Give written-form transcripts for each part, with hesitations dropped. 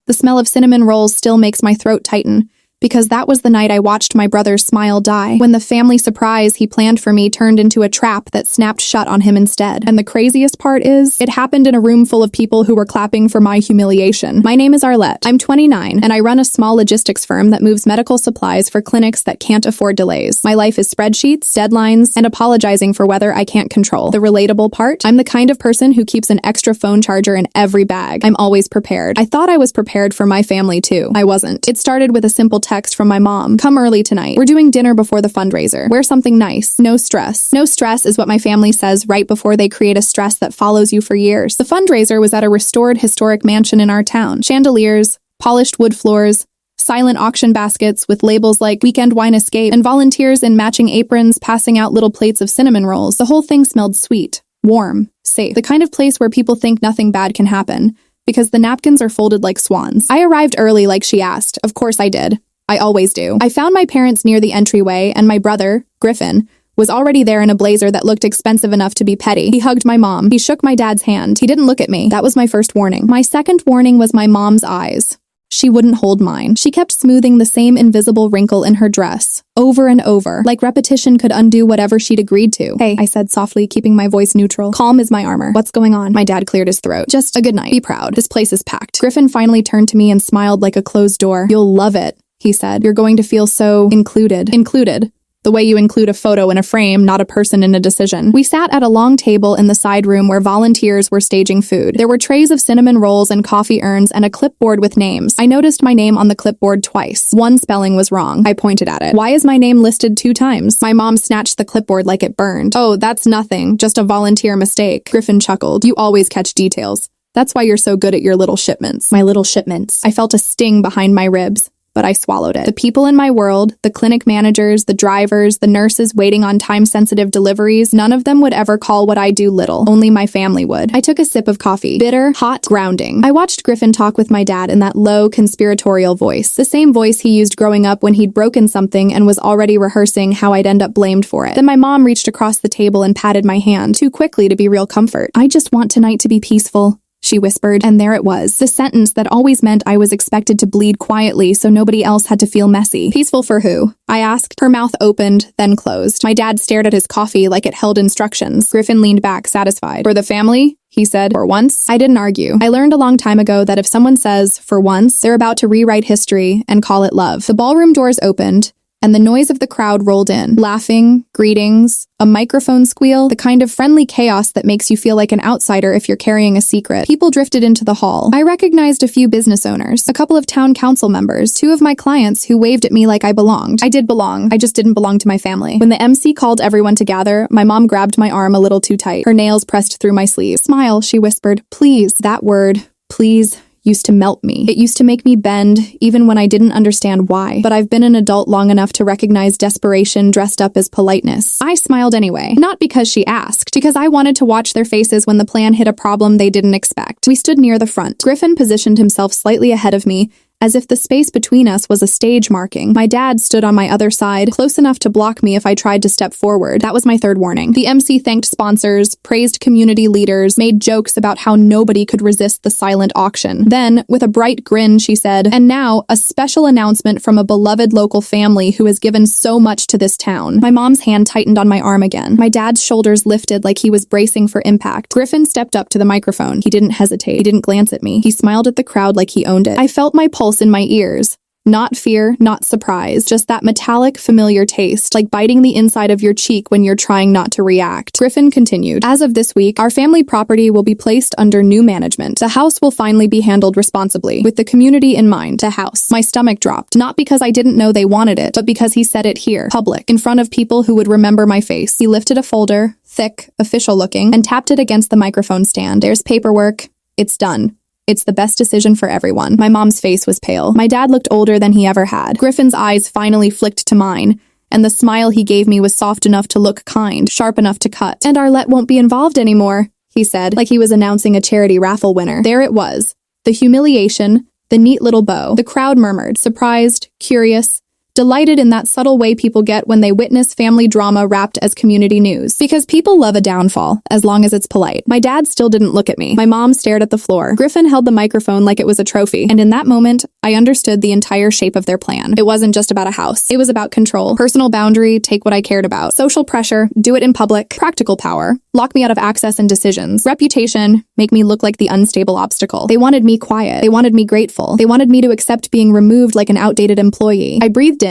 The smell of cinnamon rolls still makes my throat tighten, because that was the night I watched my brother's smile die, when the family surprise he planned for me turned into a trap that snapped shut on him instead. And the craziest part is, it happened in a room full of people who were clapping for my humiliation. My name is Arlette. I'm 29, and I run a small logistics firm that moves medical supplies for clinics that can't afford delays. My life is spreadsheets, deadlines, and apologizing for weather I can't control. The relatable part? I'm the kind of person who keeps an extra phone charger in every bag. I'm always prepared. I thought I was prepared for my family too. I wasn't. It started with a simple text from my mom. Come early tonight. We're doing dinner before the fundraiser. Wear something nice. No stress. No stress is what my family says right before they create a stress that follows you for years. The fundraiser was at a restored historic mansion in our town. Chandeliers, polished wood floors, silent auction baskets with labels like Weekend Wine Escape, and volunteers in matching aprons passing out little plates of cinnamon rolls. The whole thing smelled sweet, warm, safe. The kind of place where people think nothing bad can happen, because the napkins are folded like swans. I arrived early like she asked. Of course I did. I always do. I found my parents near the entryway, and my brother, Griffin, was already there in a blazer that looked expensive enough to be petty. He hugged my mom. He shook my dad's hand. He didn't look at me. That was my first warning. My second warning was my mom's eyes. She wouldn't hold mine. She kept smoothing the same invisible wrinkle in her dress, over and over, like repetition could undo whatever she'd agreed to. Hey, I said softly, keeping my voice neutral. Calm is my armor. What's going on? My dad cleared his throat. Just a good night. Be proud. This place is packed. Griffin finally turned to me and smiled like a closed door. You'll love it, he said. You're going to feel so included. Included. The way you include a photo in a frame, not a person in a decision. We sat at a long table in the side room where volunteers were staging food. There were trays of cinnamon rolls and coffee urns and a clipboard with names. I noticed my name on the clipboard twice. One spelling was wrong. I pointed at it. Why is my name listed 2 times? My mom snatched the clipboard like it burned. Oh, that's nothing. Just a volunteer mistake. Griffin chuckled. You always catch details. That's why you're so good at your little shipments. My little shipments. I felt a sting behind my ribs, but I swallowed it. The people in my world, the clinic managers, the drivers, the nurses waiting on time-sensitive deliveries, none of them would ever call what I do little. Only my family would. I took a sip of coffee. Bitter, hot, grounding. I watched Griffin talk with my dad in that low, conspiratorial voice. The same voice he used growing up when he'd broken something and was already rehearsing how I'd end up blamed for it. Then my mom reached across the table and patted my hand, too quickly to be real comfort. I just want tonight to be peaceful, she whispered, and there it was. The sentence that always meant I was expected to bleed quietly so nobody else had to feel messy. Peaceful for who? I asked. Her mouth opened, then closed. My dad stared at his coffee like it held instructions. Griffin leaned back, satisfied. For the family? He said. For once? I didn't argue. I learned a long time ago that if someone says, for once, they're about to rewrite history and call it love. The ballroom doors opened, and the noise of the crowd rolled in. Laughing, greetings, a microphone squeal, the kind of friendly chaos that makes you feel like an outsider if you're carrying a secret. People drifted into the hall. I recognized a few business owners, a couple of town council members, 2 of my clients who waved at me like I belonged. I did belong. I just didn't belong to my family. When the MC called everyone to gather, my mom grabbed my arm a little too tight. Her nails pressed through my sleeve. Smile, she whispered. Please. That word, please, used to melt me. It used to make me bend, even when I didn't understand why. But I've been an adult long enough to recognize desperation dressed up as politeness. I smiled anyway. Not because she asked, because I wanted to watch their faces when the plan hit a problem they didn't expect. We stood near the front. Griffin positioned himself slightly ahead of me, as if the space between us was a stage marking. My dad stood on my other side, close enough to block me if I tried to step forward. That was my third warning. The MC thanked sponsors, praised community leaders, made jokes about how nobody could resist the silent auction. Then, with a bright grin, she said, and now, a special announcement from a beloved local family who has given so much to this town. My mom's hand tightened on my arm again. My dad's shoulders lifted like he was bracing for impact. Griffin stepped up to the microphone. He didn't hesitate. He didn't glance at me. He smiled at the crowd like he owned it. I felt my pulse in my ears. Not fear, not surprise, just that metallic, familiar taste, like biting the inside of your cheek when you're trying not to react. Griffin continued. As of this week, our family property will be placed under new management. The house will finally be handled responsibly, with the community in mind. The house. My stomach dropped, not because I didn't know they wanted it, but because he said it here, public, in front of people who would remember my face. He lifted a folder, thick, official looking, and tapped it against the microphone stand. There's paperwork. It's done. It's the best decision for everyone. My mom's face was pale. My dad looked older than he ever had. Griffin's eyes finally flicked to mine, and the smile he gave me was soft enough to look kind, sharp enough to cut. And Arlette won't be involved anymore, he said, like he was announcing a charity raffle winner. There it was. The humiliation, the neat little bow. The crowd murmured, surprised, curious, delighted in that subtle way people get when they witness family drama wrapped as community news. Because people love a downfall, as long as it's polite. My dad still didn't look at me. My mom stared at the floor. Griffin held the microphone like it was a trophy, and in that moment, I understood the entire shape of their plan. It wasn't just about a house. It was about control, personal boundary, take what I cared about, social pressure, do it in public, practical power, lock me out of access and decisions, reputation, make me look like the unstable obstacle. They wanted me quiet. They wanted me grateful. They wanted me to accept being removed like an outdated employee. I breathed in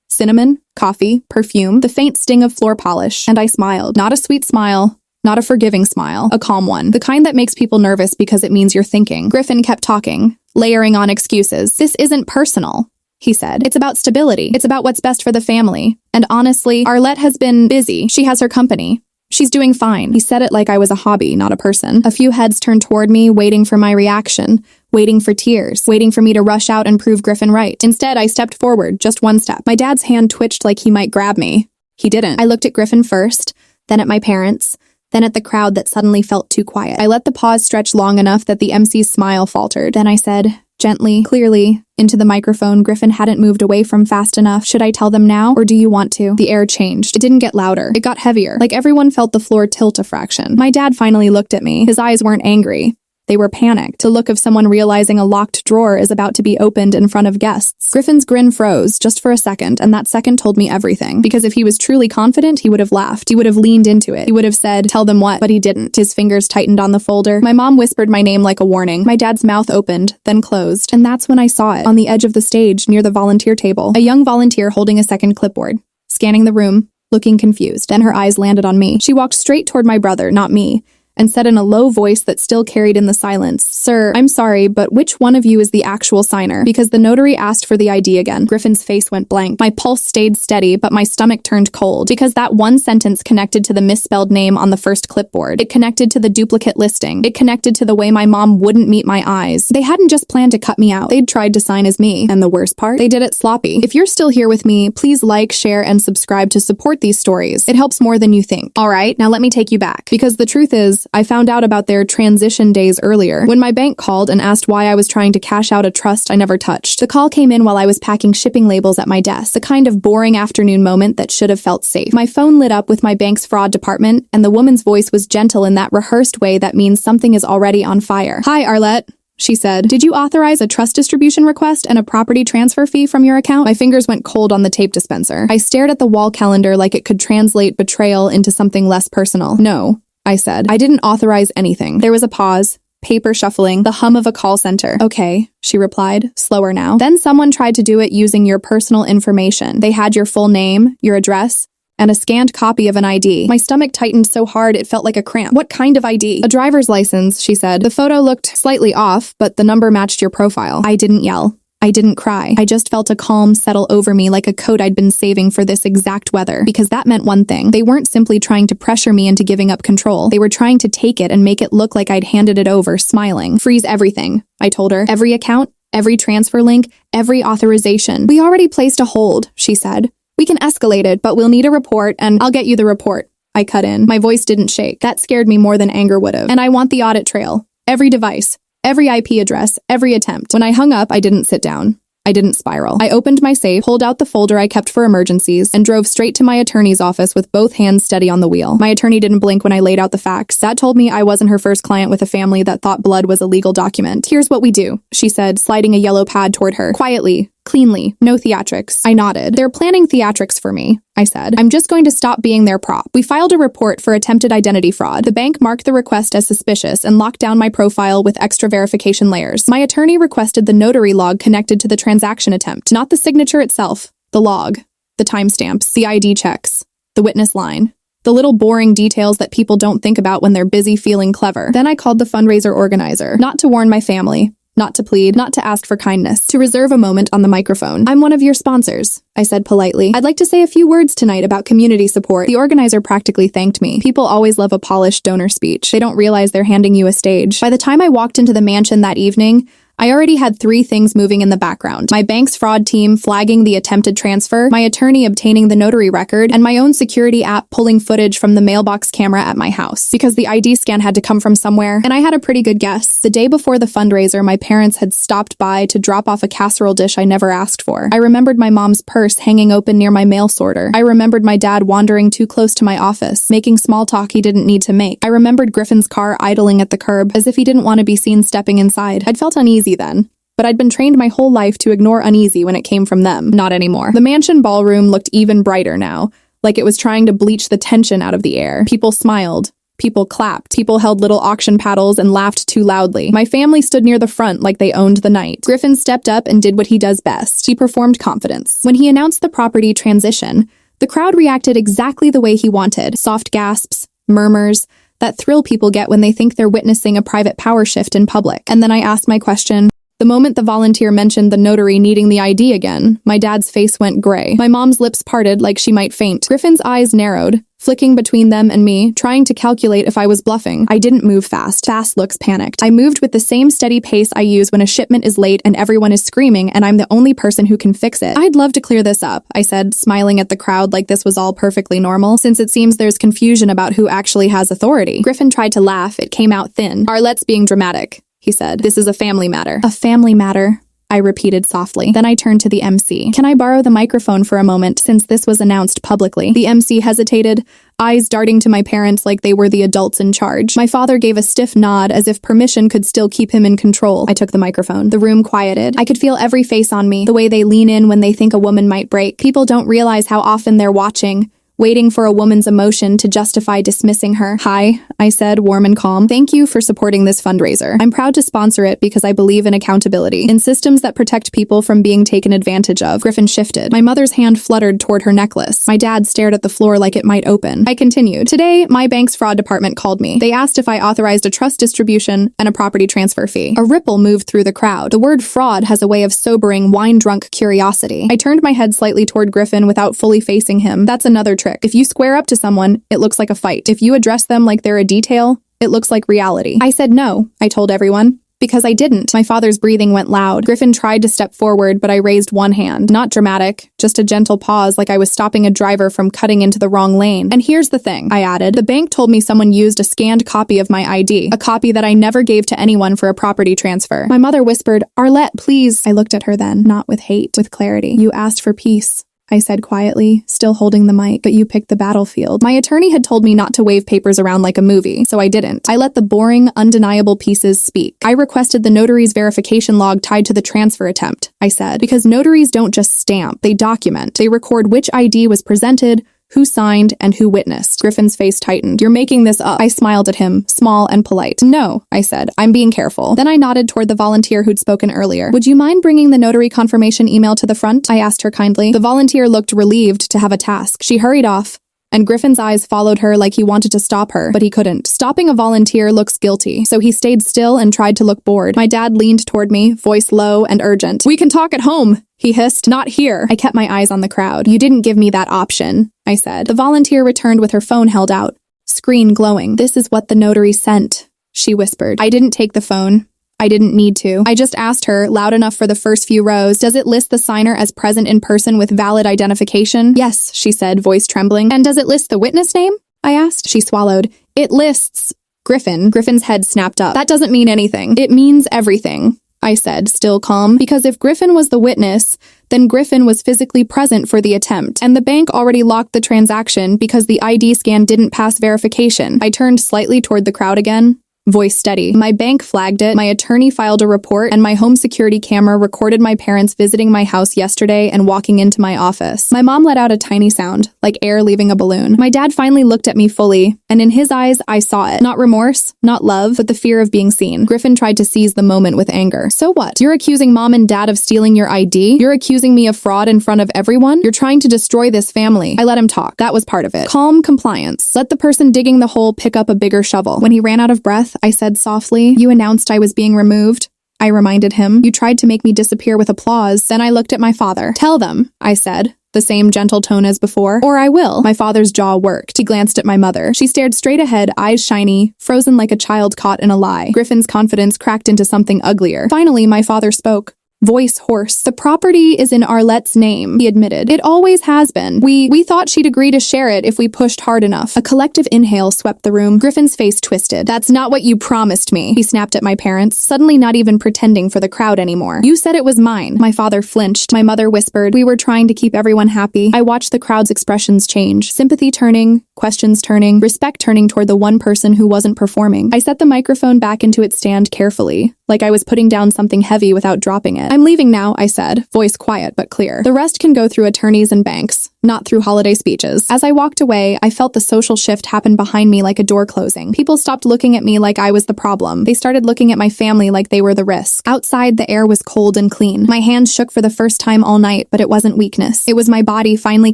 cinnamon, coffee, perfume, the faint sting of floor polish, and I smiled. Not a sweet smile, not a forgiving smile, a calm one, the kind that makes people nervous because it means you're thinking. Griffin kept talking, layering on excuses. This isn't personal, he said. It's about stability. It's about what's best for the family. And honestly, Arlette has been busy. She has her company. She's doing fine. He said it like I was a hobby, not a person. A few heads turned toward me, waiting for my reaction, waiting for tears, waiting for me to rush out and prove Griffin right. Instead, I stepped forward, just one step. My dad's hand twitched like he might grab me. He didn't. I looked at Griffin first, then at my parents, then at the crowd that suddenly felt too quiet. I let the pause stretch long enough that the MC's smile faltered. Then I said, gently, clearly, into the microphone Griffin hadn't moved away from fast enough. Should I tell them now, or do you want to? The air changed. It didn't get louder. It got heavier, like everyone felt the floor tilt a fraction. My dad finally looked at me. His eyes weren't angry. They were panicked, the look of someone realizing a locked drawer is about to be opened in front of guests. Griffin's grin froze, just for a second, and that second told me everything. Because if he was truly confident, he would have laughed. He would have leaned into it. He would have said, tell them what, but he didn't. His fingers tightened on the folder. My mom whispered my name like a warning. My dad's mouth opened, then closed. And that's when I saw it, on the edge of the stage, near the volunteer table. A young volunteer holding a second clipboard, scanning the room, looking confused. Then her eyes landed on me. She walked straight toward my brother, not me, and said in a low voice that still carried in the silence, Sir, I'm sorry, but which one of you is the actual signer? Because the notary asked for the ID again. Griffin's face went blank. My pulse stayed steady, but my stomach turned cold. Because that one sentence connected to the misspelled name on the first clipboard. It connected to the duplicate listing. It connected to the way my mom wouldn't meet my eyes. They hadn't just planned to cut me out. They'd tried to sign as me. And the worst part? They did it sloppy. If you're still here with me, please like, share, and subscribe to support these stories. It helps more than you think. All right, now let me take you back. Because the truth is, I found out about their transition days earlier, when my bank called and asked why I was trying to cash out a trust I never touched. The call came in while I was packing shipping labels at my desk, the kind of boring afternoon moment that should have felt safe. My phone lit up with my bank's fraud department, and the woman's voice was gentle in that rehearsed way that means something is already on fire. Hi, Arlette, she said. Did you authorize a trust distribution request and a property transfer fee from your account? My fingers went cold on the tape dispenser. I stared at the wall calendar like it could translate betrayal into something less personal. No, I said. I didn't authorize anything. There was a pause, paper shuffling, the hum of a call center. Okay, she replied, slower now. Then someone tried to do it using your personal information. They had your full name, your address, and a scanned copy of an ID. My stomach tightened so hard it felt like a cramp. What kind of ID? A driver's license, she said. The photo looked slightly off, but the number matched your profile. I didn't yell. I didn't cry. I just felt a calm settle over me like a coat I'd been saving for this exact weather. Because that meant one thing. They weren't simply trying to pressure me into giving up control. They were trying to take it and make it look like I'd handed it over, smiling. Freeze everything, I told her. Every account, every transfer link, every authorization. We already placed a hold, she said. We can escalate it, but we'll need a report, and I'll get you the report. I cut in. My voice didn't shake. That scared me more than anger would have. And I want the audit trail. Every device. Every IP address, every attempt. When I hung up, I didn't sit down. I didn't spiral. I opened my safe, pulled out the folder I kept for emergencies, and drove straight to my attorney's office with both hands steady on the wheel. My attorney didn't blink when I laid out the facts. That told me I wasn't her first client with a family that thought blood was a legal document. Here's what we do, she said, sliding a yellow pad toward her. Quietly, cleanly, no theatrics. I nodded. They're planning theatrics for me, I said. I'm just going to stop being their prop. We filed a report for attempted identity fraud. The bank marked the request as suspicious and locked down my profile with extra verification layers. My attorney requested the notary log connected to the transaction attempt, not the signature itself, the log, the timestamps, the ID checks, the witness line. The little boring details that people don't think about when they're busy feeling clever. Then I called the fundraiser organizer, not to warn my family, not to plead, not to ask for kindness, to reserve a moment on the microphone. I'm one of your sponsors, I said politely. I'd like to say a few words tonight about community support. The organizer practically thanked me. People always love a polished donor speech. They don't realize they're handing you a stage. By the time I walked into the mansion that evening, I already had 3 things moving in the background. My bank's fraud team flagging the attempted transfer, my attorney obtaining the notary record, and my own security app pulling footage from the mailbox camera at my house. Because the ID scan had to come from somewhere, and I had a pretty good guess. The day before the fundraiser, my parents had stopped by to drop off a casserole dish I never asked for. I remembered my mom's purse hanging open near my mail sorter. I remembered my dad wandering too close to my office, making small talk he didn't need to make. I remembered Griffin's car idling at the curb, as if he didn't want to be seen stepping inside. I'd felt uneasy then, but I'd been trained my whole life to ignore uneasy when it came from them. Not anymore. The mansion ballroom looked even brighter now, like it was trying to bleach the tension out of the air. People smiled. People clapped. People held little auction paddles and laughed too loudly. My family stood near the front like they owned the night. Griffin stepped up and did what he does best. He performed confidence. When he announced the property transition, the crowd reacted exactly the way he wanted. Soft gasps, murmurs, that thrill people get when they think they're witnessing a private power shift in public. And then I asked my question. The moment the volunteer mentioned the notary needing the ID again, my dad's face went gray. My mom's lips parted like she might faint. Griffin's eyes narrowed, flicking between them and me, trying to calculate if I was bluffing. I didn't move fast. Fast looks panicked. I moved with the same steady pace I use when a shipment is late and everyone is screaming and I'm the only person who can fix it. I'd love to clear this up, I said, smiling at the crowd like this was all perfectly normal, since it seems there's confusion about who actually has authority. Griffin tried to laugh. It came out thin. Arlette's being dramatic, he said. This is a family matter. A family matter, I repeated softly. Then I turned to the MC. Can I borrow the microphone for a moment, since this was announced publicly? The MC hesitated, eyes darting to my parents like they were the adults in charge. My father gave a stiff nod as if permission could still keep him in control. I took the microphone. The room quieted. I could feel every face on me, the way they lean in when they think a woman might break. People don't realize how often they're watching, waiting for a woman's emotion to justify dismissing her. Hi, I said, warm and calm. Thank you for supporting this fundraiser. I'm proud to sponsor it because I believe in accountability, in systems that protect people from being taken advantage of. Griffin shifted. My mother's hand fluttered toward her necklace. My dad stared at the floor like it might open. I continued. Today, my bank's fraud department called me. They asked if I authorized a trust distribution and a property transfer fee. A ripple moved through the crowd. The word fraud has a way of sobering wine-drunk curiosity. I turned my head slightly toward Griffin without fully facing him. That's another trick. If you square up to someone, it looks like a fight. If you address them like they're a detail, it looks like reality. I said no, I told everyone. Because I didn't. My father's breathing went loud. Griffin tried to step forward, but I raised one hand. Not dramatic, just a gentle pause like I was stopping a driver from cutting into the wrong lane. And here's the thing, I added. The bank told me someone used a scanned copy of my ID, a copy that I never gave to anyone for a property transfer. My mother whispered, Arlette, please. I looked at her then, not with hate, with clarity. You asked for peace, I said quietly, still holding the mic, but you picked the battlefield. My attorney had told me not to wave papers around like a movie, so I didn't. I let the boring, undeniable pieces speak. I requested the notary's verification log tied to the transfer attempt, I said, because notaries don't just stamp, they document. They record which ID was presented, who signed, and who witnessed. Griffin's face tightened. You're making this up. I smiled at him, small and polite. No, I said. I'm being careful. Then I nodded toward the volunteer who'd spoken earlier. Would you mind bringing the notary confirmation email to the front? I asked her kindly. The volunteer looked relieved to have a task. She hurried off, and Griffin's eyes followed her like he wanted to stop her, but he couldn't. Stopping a volunteer looks guilty, so he stayed still and tried to look bored. My dad leaned toward me, voice low and urgent. We can talk at home, he hissed. Not here. I kept my eyes on the crowd. You didn't give me that option, I said. The volunteer returned with her phone held out, screen glowing. This is what the notary sent, she whispered. I didn't take the phone. I didn't need to. I just asked her, loud enough for the first few rows, does it list the signer as present in person with valid identification? Yes, she said, voice trembling. And does it list the witness name? I asked. She swallowed. It lists Griffin. Griffin's head snapped up. That doesn't mean anything. It means everything, I said, still calm, because if Griffin was the witness, then Griffin was physically present for the attempt, and the bank already locked the transaction because the ID scan didn't pass verification. I turned slightly toward the crowd again, voice steady. My bank flagged it, my attorney filed a report, and my home security camera recorded my parents visiting my house yesterday and walking into my office. My mom let out a tiny sound, like air leaving a balloon. My dad finally looked at me fully, and in his eyes, I saw it. Not remorse, not love, but the fear of being seen. Griffin tried to seize the moment with anger. So what? You're accusing mom and dad of stealing your ID? You're accusing me of fraud in front of everyone? You're trying to destroy this family. I let him talk. That was part of it. Calm compliance. Let the person digging the hole pick up a bigger shovel. When he ran out of breath, I said softly, you announced I was being removed. I reminded him. You tried to make me disappear with applause. Then I looked at my father. Tell them, I said, The same gentle tone as before. Or I will. My father's jaw worked. He glanced at my mother. She stared straight ahead, eyes shiny, frozen like a child caught in a lie. Griffin's confidence cracked into something uglier. Finally, my father spoke. Voice hoarse. The property is in Arlette's name, he admitted. It always has been. We thought she'd agree to share it if we pushed hard enough. A collective inhale swept the room. Griffin's face twisted. That's not what you promised me, he snapped at my parents, suddenly not even pretending for the crowd anymore. You said it was mine. My father flinched. My mother whispered. We were trying to keep everyone happy. I watched the crowd's expressions change. Sympathy turning, questions turning, respect turning toward the one person who wasn't performing. I set the microphone back into its stand carefully, like I was putting down something heavy without dropping it. I'm leaving now, I said, voice quiet but clear. The rest can go through attorneys and banks, not through holiday speeches. As I walked away, I felt the social shift happen behind me like a door closing. People stopped looking at me like I was the problem. They started looking at my family like they were the risk. Outside, the air was cold and clean. My hands shook for the first time all night, but it wasn't weakness. It was my body finally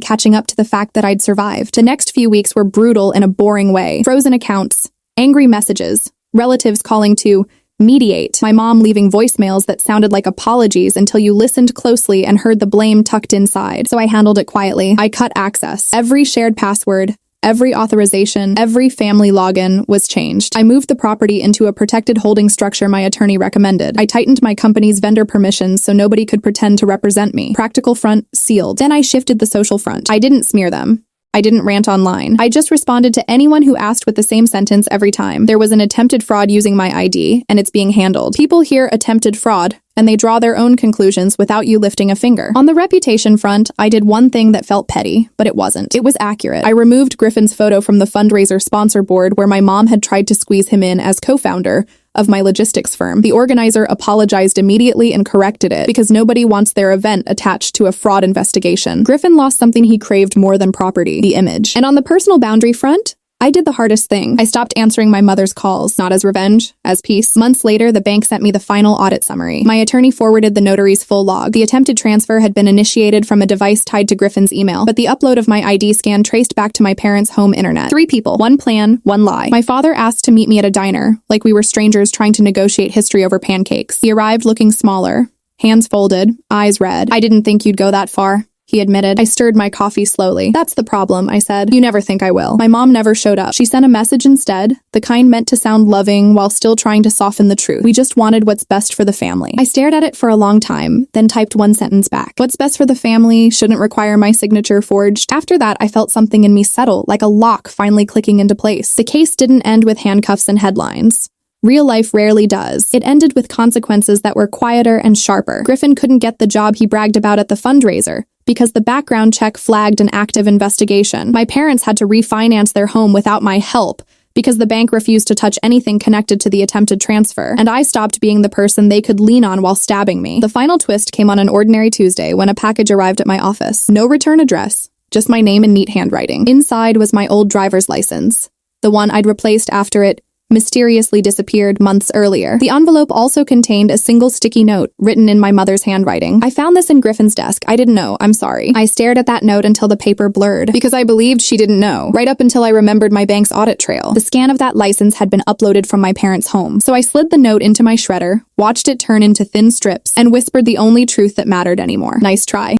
catching up to the fact that I'd survived. The next few weeks were brutal in a boring way. Frozen accounts, angry messages, relatives calling to mediate, my mom leaving voicemails that sounded like apologies until you listened closely and heard the blame tucked inside. So I handled it quietly. I cut access. Every shared password, every authorization, every family login was changed. I moved the property into a protected holding structure my attorney recommended. I tightened my company's vendor permissions so nobody could pretend to represent me. Practical front sealed. Then I shifted the social front. I didn't smear them. I didn't rant online. I just responded to anyone who asked with the same sentence every time. There was an attempted fraud using my ID, and it's being handled. People hear attempted fraud, and they draw their own conclusions without you lifting a finger. On the reputation front, I did one thing that felt petty, but it wasn't. It was accurate. I removed Griffin's photo from the fundraiser sponsor board where my mom had tried to squeeze him in as co-founder of my logistics firm. The organizer apologized immediately and corrected it because nobody wants their event attached to a fraud investigation. Griffin lost something he craved more than property, the image. And on the personal boundary front, I did the hardest thing. I stopped answering my mother's calls, not as revenge, as peace. Months later, the bank sent me the final audit summary. My attorney forwarded the notary's full log. The attempted transfer had been initiated from a device tied to Griffin's email, but the upload of my ID scan traced back to my parents' home internet. 3 people, 1 plan, 1 lie. My father asked to meet me at a diner, like we were strangers trying to negotiate history over pancakes. He arrived looking smaller, hands folded, eyes red. I didn't think you'd go that far, he admitted. I stirred my coffee slowly. That's the problem, I said. You never think I will. My mom never showed up. She sent a message instead, the kind meant to sound loving while still trying to soften the truth. We just wanted what's best for the family. I stared at it for a long time, then typed one sentence back. What's best for the family shouldn't require my signature forged. After that, I felt something in me settle, like a lock finally clicking into place. The case didn't end with handcuffs and headlines. Real life rarely does. It ended with consequences that were quieter and sharper. Griffin couldn't get the job he bragged about at the fundraiser because the background check flagged an active investigation. My parents had to refinance their home without my help because the bank refused to touch anything connected to the attempted transfer, and I stopped being the person they could lean on while stabbing me. The final twist came on an ordinary Tuesday when a package arrived at my office. No return address, just my name in neat handwriting. Inside was my old driver's license, the one I'd replaced after it mysteriously disappeared months earlier. The envelope also contained a single sticky note written in my mother's handwriting. I found this in Griffin's desk. I didn't know. I'm sorry. I stared at that note until the paper blurred because I believed she didn't know, right up until I remembered my bank's audit trail. The scan of that license had been uploaded from my parents' home. So I slid the note into my shredder, watched it turn into thin strips, and whispered the only truth that mattered anymore. Nice try.